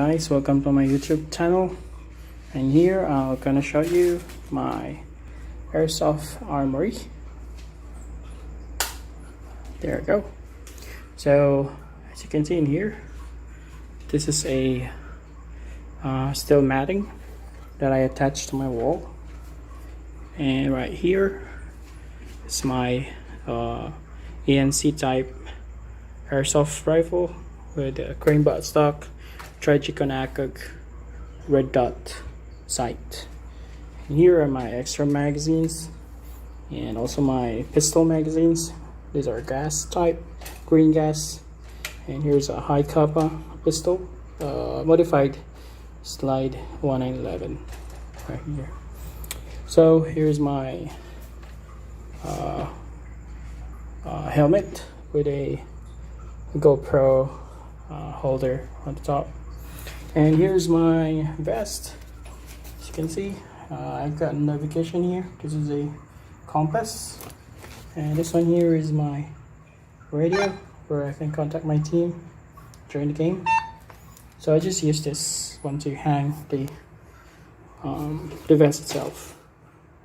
Guys, welcome to my YouTube channel, and here I'm gonna show you my Airsoft Armory. There we go. So as you can see in here, this is a steel matting that I attached to my wall, and right here is my ANC type airsoft rifle with a crane buttstock, Trichiconacog red dot sight. And here are my extra magazines and also my pistol magazines. These are gas type, green gas. And here's a high kappa pistol, modified slide 1911 right here. So here's my helmet with a GoPro holder on the top. And here's my vest. As you can see, I've got navigation here. This is a compass, and this one here is my radio where I can contact my team during the game. So I just use this one to hang the vest itself.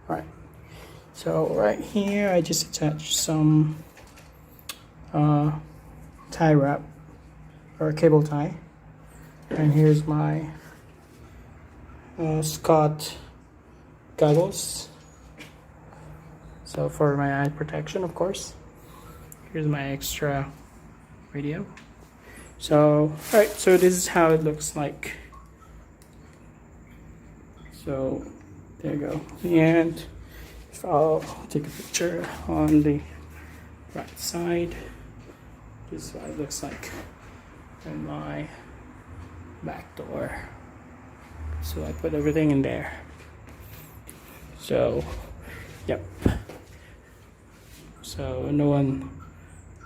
Right. So right here I just attached some tie wrap or cable tie. And here's my Scott goggles, so for my eye protection, of course. Here's my extra radio. So alright, so this is how it looks like. So there you go. And if I'll take a picture on the right side, this is what it looks like in my back door. So I put everything in there. So yep, so no one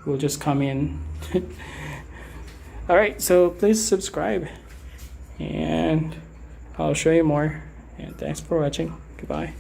will just come in. All right, so please subscribe and I'll show you more, and thanks for watching. Goodbye.